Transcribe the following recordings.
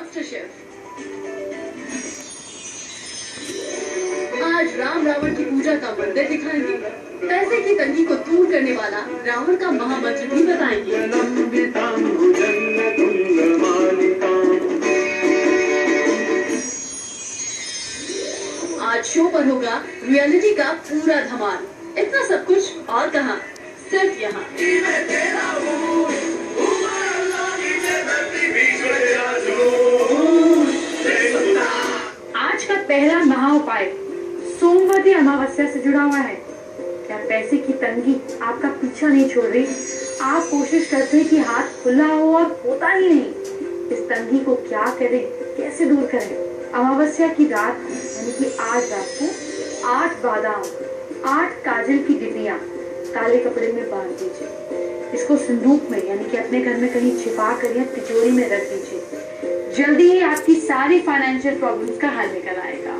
Master chef. आज राम रावण की पूजा का मंदिर दिखाएंगे, पैसे की तंगी को दूर करने वाला रावण का महामंत्र भी बताएंगे। आज शो पर होगा रियलिटी का पूरा धमाल। इतना सब कुछ और कहां, सिर्फ यहाँ। आज का पहला महाउपाय सोमवती अमावस्या से जुड़ा हुआ है। क्या पैसे की तंगी आपका पीछा नहीं छोड़ रही? आप कोशिश करते हैं कि हाथ खुला हो और होता ही नहीं। इस तंगी को क्या करें, कैसे दूर करें? अमावस्या की रात यानी कि आज रात को 8 बादाम, 8 काजल की डिबियां काले कपड़े में बांध दीजिए। इसको संदूक में यानी कि अपने घर में कहीं छिपा कर या तिजोरी में रख दीजिए। जल्दी ही आपकी सारी फाइनेंशियल प्रॉब्लम्स का हल निकल आएगा।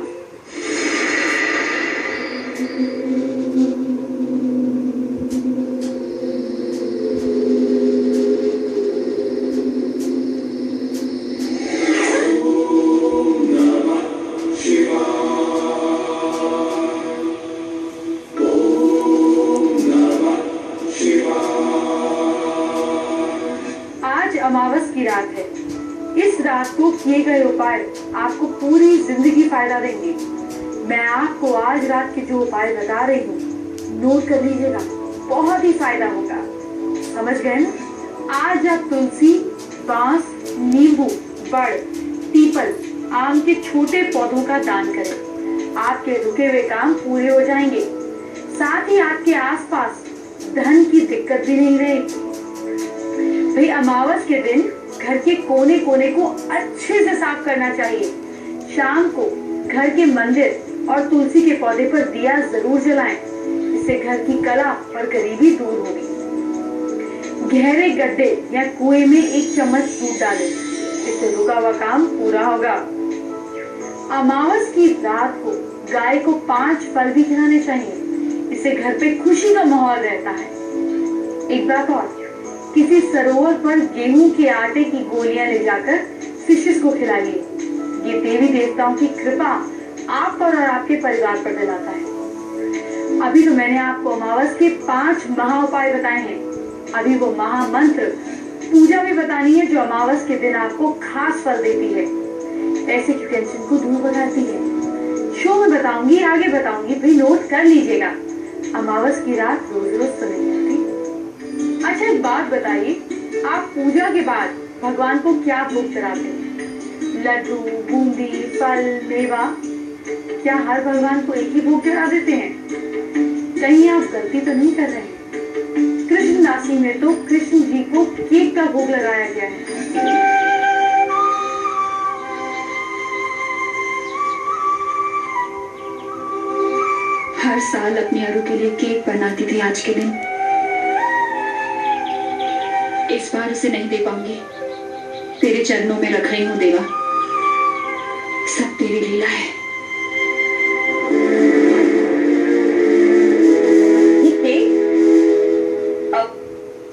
अमावस की रात है। इस रात को किए गए उपाय आपको पूरी जिंदगी फायदा देंगे। मैं आपको आज रात के जो उपाय बता रही हूँ, नोट कर लीजिएगा, बहुत ही फायदा होगा। समझ गए ना? आज आप तुलसी, बांस, नींबू, बड़, पीपल, आम के छोटे पौधों का दान करें। आपके रुके हुए काम पूरे हो जाएंगे। साथ ही आपके आसपास धन की दिक्कत भी नहीं रहेगी। भाई अमावस के दिन घर के कोने कोने को अच्छे से साफ करना चाहिए। शाम को घर के मंदिर और तुलसी के पौधे पर दिया जरूर जलाएं। इससे घर की कला और गरीबी दूर होगी। गहरे गड्ढे या कुएं में 1 चम्मच दूध डालें। इससे रुका हुआ काम पूरा होगा। अमावस की रात को गाय को 5 फल भी खिलाने चाहिए। इससे घर पे खुशी का माहौल रहता है। एक बात और, किसी सरोवर पर गेहूं के आटे की गोलियां ले जाकर फिशेस को खिलाइए। ये देवी देवताओं की कृपा आप पर और आपके परिवार पर दिलाता है। अभी तो मैंने आपको अमावस के 5 महा उपाय बताए हैं। अभी वो महामंत्र पूजा भी बतानी है जो अमावस के दिन आपको खास फल देती है, पैसे की टेंशन को दूर बनाती है। शो में बताऊंगी, आगे बताऊंगी, भाई नोट कर लीजिएगा। अमावस की रात रोज रोज तो नहीं आती। अच्छा एक बात बताइए, आप पूजा के बाद भगवान को क्या भोग चढ़ाते हैं? लड्डू, बूंदी, फल, मेवा, क्या हर भगवान को एक ही भोग चढ़ा देते हैं? कहीं आप गलती तो नहीं कर रहे हैं? कृष्ण दासी में तो कृष्ण जी को केक का भोग लगाया गया है। हर साल अपनी अरु के लिए केक बनाती थी आज के दिन। इस बार उसे नहीं दे पाऊंगी। तेरे चरणों में रख रही हूं देवा, सब तेरी लीला है।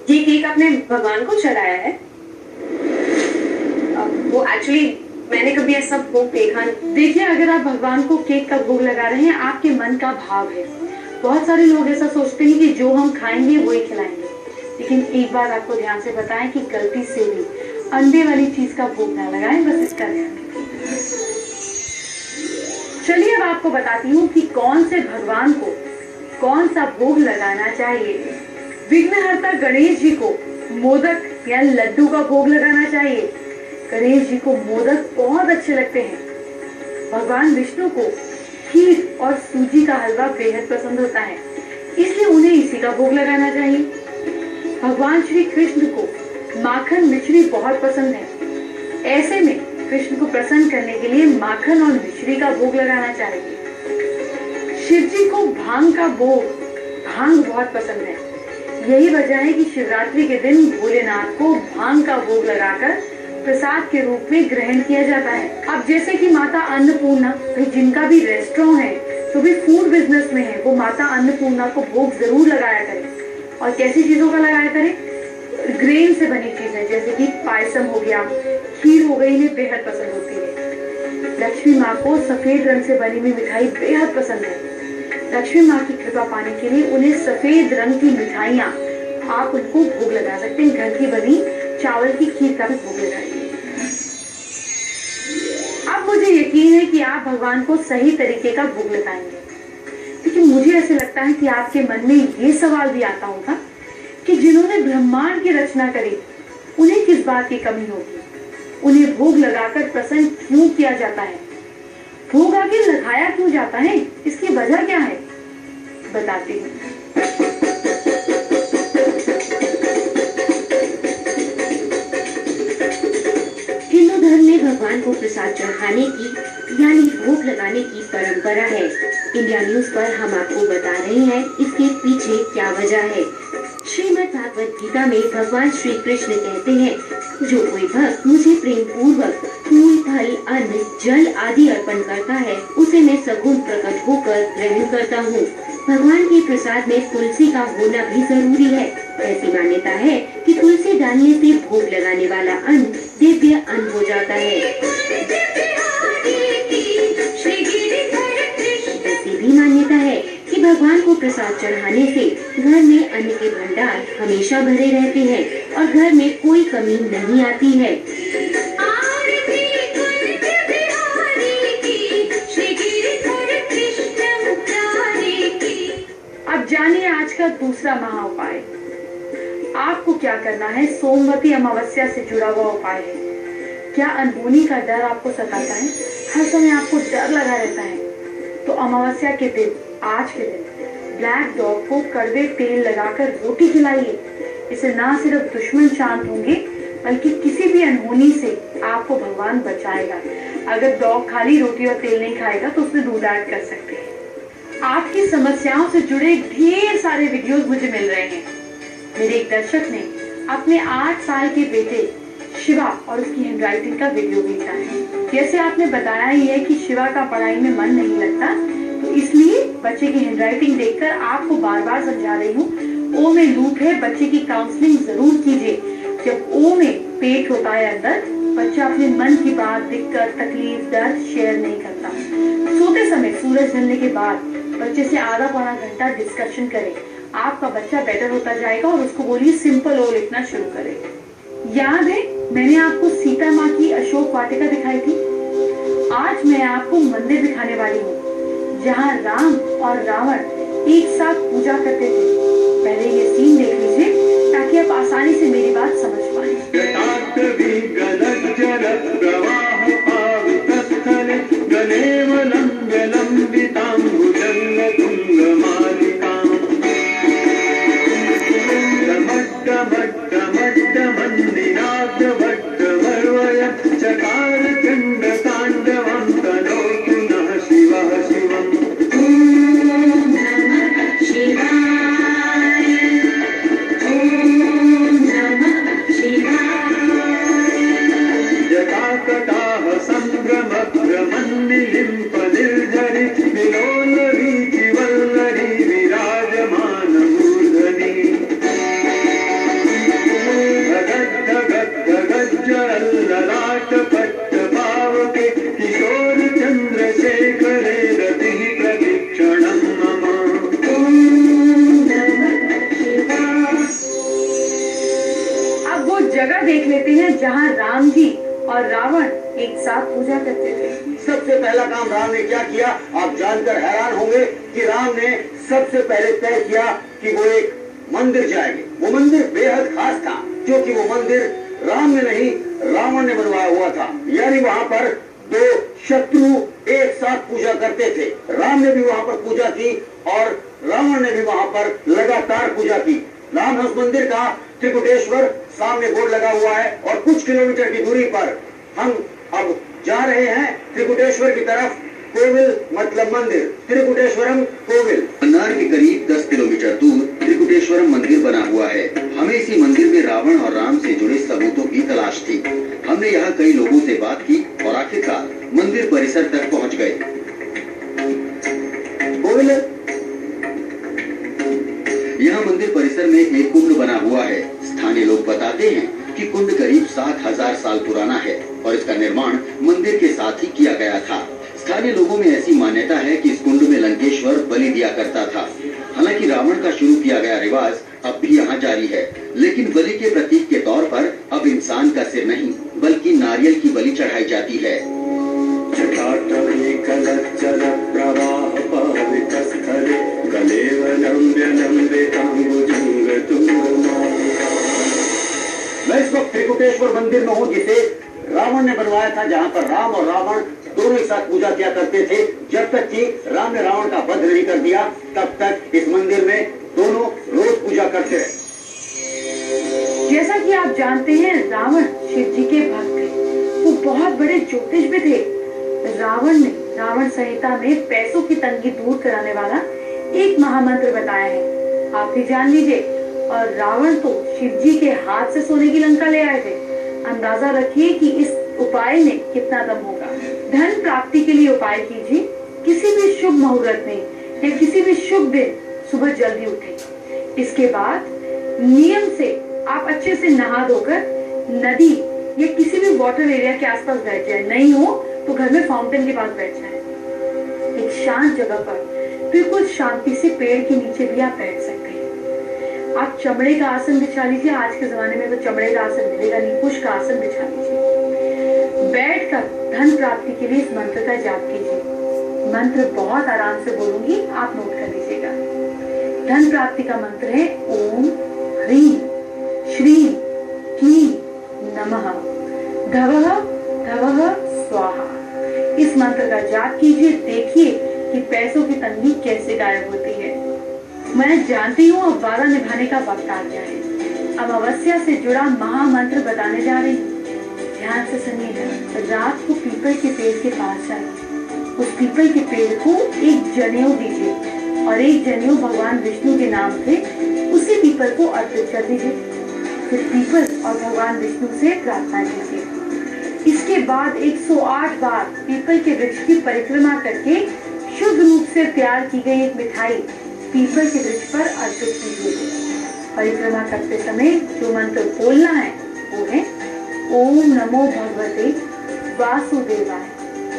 ये केक आपने भगवान को चढ़ाया है? वो एक्चुअली मैंने कभी ऐसा भोग देखा नहीं। देखिए, अगर आप भगवान को केक का भोग लगा रहे हैं, आपके मन का भाव है। बहुत सारे लोग ऐसा सोचते हैं कि जो हम खाएंगे वही खिलाएंगे, लेकिन एक बात आपको ध्यान से बताएं कि गलती से भी अंडे वाली चीज का भोग ना लगाएं, बस इसका ध्यान रखें। चलिए अब आपको बताती हूँ कि कौन से भगवान को कौन सा भोग लगाना चाहिए। विघ्नहर्ता गणेश जी को मोदक या लड्डू का भोग लगाना चाहिए। गणेश जी को मोदक बहुत अच्छे लगते हैं। भगवान विष्णु को खीर और सूजी का हलवा बेहद पसंद होता है, इसलिए उन्हें इसी का भोग लगाना चाहिए। भगवान श्री कृष्ण को माखन मिश्री बहुत पसंद है। ऐसे में कृष्ण को प्रसन्न करने के लिए माखन और मिश्री का भोग लगाना चाहिए। शिव जी को भांग का भोग, भांग बहुत पसंद है। यही वजह है कि शिवरात्रि के दिन भोलेनाथ को भांग का भोग लगाकर प्रसाद के रूप में ग्रहण किया जाता है। अब जैसे कि माता अन्नपूर्णा, जिनका भी रेस्टोरेंट है, जो भी फूड बिजनेस में है, वो माता अन्नपूर्णा को भोग जरूर लगाया करें। और कैसी चीजों का लगाया करें? ग्रेन से बनी चीजें जैसे कि पायसम हो गया, खीर हो गई, इन्हें बेहद पसंद होती है। लक्ष्मी माँ को सफेद रंग से बनी हुई मिठाई बेहद पसंद है। लक्ष्मी माँ की कृपा पाने के लिए उन्हें सफेद रंग की मिठाइयाँ आप उनको भोग लगा सकते हैं। घर की बनी चावल की खीर का भी भोग लगाइए। अब मुझे यकीन है कि आप भगवान को सही तरीके का भोग लगाएंगे, लेकिन मुझे ऐसे लगता है कि आपके मन में ये सवाल भी आता होगा कि जिन्होंने ब्रह्मांड की रचना करी उन्हें किस बात की कमी होगी, उन्हें भोग लगाकर प्रसन्न क्यों किया जाता है, भोग आखिर लगाया क्यों जाता है, इसकी वजह क्या है, बताती हूँ। हिंदू धर्म में भगवान को प्रसाद चढ़ाने की यानी भोग लगाने की परंपरा है। इंडिया न्यूज पर हम आपको बता रहे हैं इसके पीछे क्या वजह है। श्रीमद् भागवत गीता में भगवान श्री कृष्ण कहते हैं, जो कोई भक्त मुझे प्रेम पूर्वक फूल, फल, अन्न, जल आदि अर्पण करता है उसे मैं सगुण प्रकट होकर ग्रहण करता हूँ। भगवान के प्रसाद में तुलसी का होना भी जरूरी है। ऐसी मान्यता है कि तुलसी डालने से भोग लगाने वाला अन्न दिव्य अन्न हो जाता है। ऐसी भी मान्यता है कि भगवान को प्रसाद चढ़ाने से घर में अन्न के भंडार हमेशा भरे रहते हैं और घर में कोई कमी नहीं आती है। अब जानिए आज का दूसरा महा उपाय। आपको क्या करना है, सोमवती अमावस्या से जुड़ा हुआ उपाय है। क्या अनहोनी का डर आपको सताता है, हर समय आपको डर लगा रहता है, तो अमावस्या के दिन, आज के दिन ब्लैक डॉग को कड़वे तेल लगाकर रोटी खिलाइए। इससे ना सिर्फ दुश्मन शांत होंगे बल्कि किसी भी अनहोनी से आपको भगवान बचाएगा। अगर डॉग खाली रोटी और तेल नहीं खाएगा तो उसमें दूध ऐड कर सकते हैं। आपकी समस्याओं से जुड़े ढेर सारे वीडियोस मुझे मिल रहे हैं। मेरे एक दर्शक ने अपने 8 साल के बेटे शिवा और उसकी हैंडराइटिंग का वीडियो भेजा है। जैसे आपने बताया ही है कि शिवा का पढ़ाई में मन नहीं लगता, तो इसलिए बच्चे की हैंडराइटिंग देखकर आपको बार बार समझा रही हूँ, ओ में लूप है, बच्चे की काउंसलिंग जरूर कीजिए। जब ओ में पेट होता है अंदर, बच्चा अपने मन की बात, दिक्कत, तकलीफ, दर्द शेयर नहीं करता। सोते समय सूरज ढलने के बाद बच्चे से आधा पौना घंटा डिस्कशन करें। आपका बच्चा बेटर होता जाएगा और उसको बोलिए सिंपल ओ लिखना शुरू करे। याद है मैंने आपको सीता माँ की अशोक वाटिका दिखाई थी। आज मैं आपको मंदिर दिखाने वाली हूँ जहाँ राम और रावण एक साथ पूजा करते थे। पहले ये सीन देख लीजिए ताकि आप आसानी से मेरी बात समझ पाए। जगह देख लेते हैं जहाँ राम जी और रावण एक साथ पूजा करते थे। सबसे पहला काम राम ने क्या किया, आप जानकर हैरान होंगे कि राम ने सबसे पहले तय किया कि वो एक मंदिर जाएंगे। वो मंदिर बेहद खास था क्योंकि वो मंदिर राम ने नहीं रावण ने बनवाया हुआ था। यानी वहाँ पर दो शत्रु एक साथ पूजा करते थे। राम ने भी वहाँ पर पूजा की और रावण ने भी वहाँ पर लगातार पूजा की। नाम है उस मंदिर का त्रिकुटेश्वर, सामने बोर्ड लगा हुआ है और कुछ किलोमीटर की दूरी पर हम अब जा रहे हैं त्रिकुटेश्वर की तरफ। कोविल मतलब मंदिर, त्रिकुटेश्वरम कोविल। मन्नार के करीब 10 किलोमीटर दूर त्रिकुटेश्वरम मंदिर बना हुआ है। हमें इसी मंदिर में रावण और राम से जुड़े सबूतों की तलाश थी। हमने यहाँ कई लोगों से बात की और आखिरकार मंदिर परिसर तक पहुँच गए। कोविल यहाँ मंदिर परिसर में एक कुंड बना हुआ है। स्थानीय लोग बता रावण मंदिर के साथ ही किया गया था। स्थानीय लोगों में ऐसी मान्यता है कि इस कुंड में लंकेश्वर बलि दिया करता था। हालांकि रावण का शुरू किया गया रिवाज अब भी यहाँ जारी है, लेकिन बलि के प्रतीक के तौर पर अब इंसान का सिर नहीं बल्कि नारियल की बलि चढ़ाई जाती है। मैं इस वक्त त्रिकुटेश्वर मंदिर में हूँ, जिसे रावण ने बनवाया था, जहाँ पर राम और रावण दोनों एक साथ पूजा किया करते थे। जब तक कि राम ने रावण का वध नहीं कर दिया, तब तक इस मंदिर में दोनों रोज पूजा करते रहे। जैसा कि आप जानते हैं, रावण शिव जी के भक्त थे। वो बहुत बड़े ज्योतिष भी थे। रावण ने रावण संहिता में पैसों की तंगी दूर कराने वाला एक महामंत्र बताया है, आप भी जान लीजिए। और रावण तो शिव जी के हाथ से सोने की लंका ले आए थे। अंदाजा रखिए कि इस उपाय में कितना दम होगा। धन प्राप्ति के लिए उपाय कीजिए। किसी भी शुभ मुहूर्त में या किसी भी शुभ दिन सुबह जल्दी उठें। इसके बाद नियम से आप अच्छे से नहा धोकर नदी या किसी भी वाटर एरिया के आसपास बैठ जाए। नहीं हो तो घर में फाउंटेन के पास बैठ जाए। एक शांत जगह पर बिल्कुल शांति से पेड़ के नीचे भी आप बैठ सकते हैं। आप चमड़े का आसन बिछा लीजिए। आज के जमाने में तो चमड़े का आसन मिलेगा नहीं, कुश का आसन बिछा लीजिए। बैठकर धन प्राप्ति के लिए इस मंत्र का जाप कीजिए। मंत्र बहुत आराम से बोलूंगी, आप नोट कर लीजिएगा। धन प्राप्ति का मंत्र है ओम ह्रीं श्रीं क्लीं नमः धवः धवः स्वाहा। इस मंत्र का जाप कीजिए। देखिए कि पैसों की तंगी कैसे गायब होती है। मैं जानती हूँ अब वादा निभाने का वक्त आ गया है। अमावस्या से जुड़ा महामंत्र बताने जा रही हूँ। ध्यान से सुनिएगा। रात को पीपल के पेड़ के पास जाइए। उस पीपल के पेड़ को एक जनेऊ दीजिए और एक जनेऊ भगवान विष्णु के नाम से उसी पीपल को अर्पित कर दीजिए। फिर पीपल और भगवान विष्णु से प्रार्थना कीजिए। इसके बाद 108 बार पीपल के वृक्ष की परिक्रमा करके शुद्ध रूप से तैयार की गई एक मिठाई पीपल के वृक्ष पर अर्पित कीजिए। परिक्रमा करते समय जो मंत्र बोलना है वो है ओम नमो भगवते वासुदेवाय।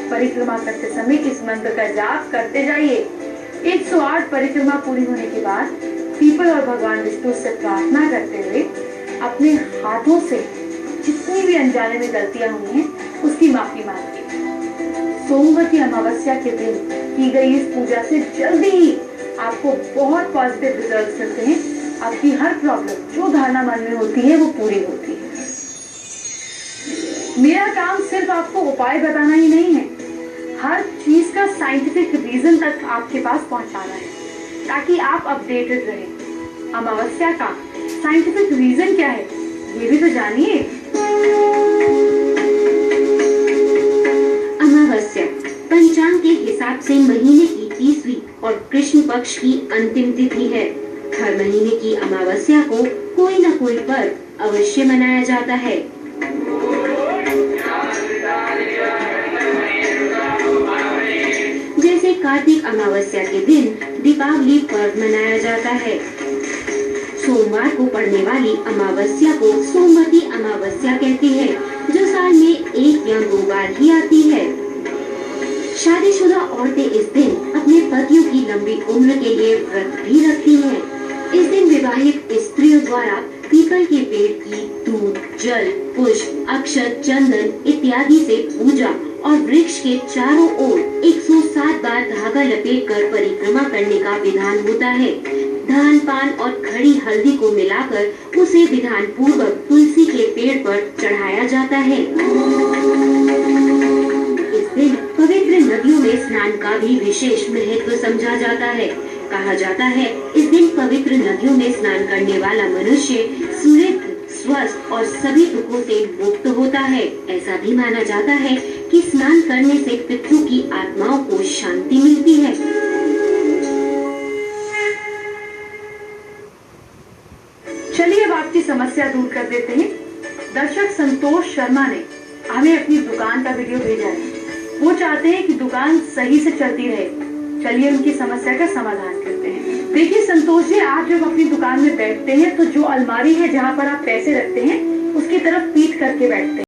परिक्रमा करते समय इस मंत्र का जाप करते जाइए। 108 परिक्रमा पूरी होने के बाद पीपल और भगवान विष्णु से प्रार्थना करते हुए अपने हाथों से जितनी भी अनजाने में गलतियां हुई हैं उसकी माफी मांगिए। सोमवती अमावस्या के दिन की गई इस पूजा से जल्दी ही आपको बहुत पॉजिटिव रिजल्ट्स मिलते हैं। आपकी हर प्रॉब्लम जो धारणा मन में होती है वो पूरी होती है। मेरा काम सिर्फ आपको उपाय बताना ही नहीं है, हर चीज का साइंटिफिक रीजन तक आपके पास पहुंचाना है ताकि आप अपडेटेड रहें। अमावस्या का साइंटिफिक रीजन क्या है ये भी तो जानिए। अमावस्या पंचांग के हिसाब से महीने की 30वीं और कृष्ण पक्ष की अंतिम तिथि है। हर महीने की अमावस्या को कोई न कोई पर्व अवश्य मनाया जाता है। जैसे कार्तिक अमावस्या के दिन दीपावली पर्व मनाया जाता है। सोमवार को पड़ने वाली अमावस्या को सोमवती अमावस्या कहते हैं, जो साल में 1 या 2 बार ही आती है। शादीशुदा औरतें इस दिन अपने पतियों की लंबी उम्र के लिए व्रत भी रखती हैं। इस दिन विवाहित स्त्रियों द्वारा पीपल के पेड़ की दूध, जल, पुष्प, अक्षत, चंदन इत्यादि से पूजा और वृक्ष के चारों ओर 107 बार धागा लपेटकर परिक्रमा करने का विधान होता है। धान, पान और खड़ी हल्दी को मिलाकर उसे विधान पूर्वक तुलसी के पेड़ पर चढ़ाया जाता है। इस दिन पवित्र नदियों में स्नान का भी विशेष महत्व समझा जाता है। कहा जाता है इस दिन पवित्र नदियों में स्नान करने वाला मनुष्य समृद्ध, स्वस्थ और सभी दुखों से मुक्त होता है। ऐसा भी माना जाता है कि स्नान करने से पितरों की आत्माओं को शांति मिलती है। चलिए अब आपकी समस्या दूर कर देते हैं। दर्शक संतोष शर्मा ने हमें अपनी दुकान का वीडियो भेजा है। वो चाहते हैं कि दुकान सही से चलती रहे। चलिए उनकी समस्या का समाधान करते हैं। देखिए संतोष जी, आप जब अपनी दुकान में बैठते हैं तो जो अलमारी है जहाँ पर आप पैसे रखते हैं उसकी तरफ पीठ करके बैठते हैं।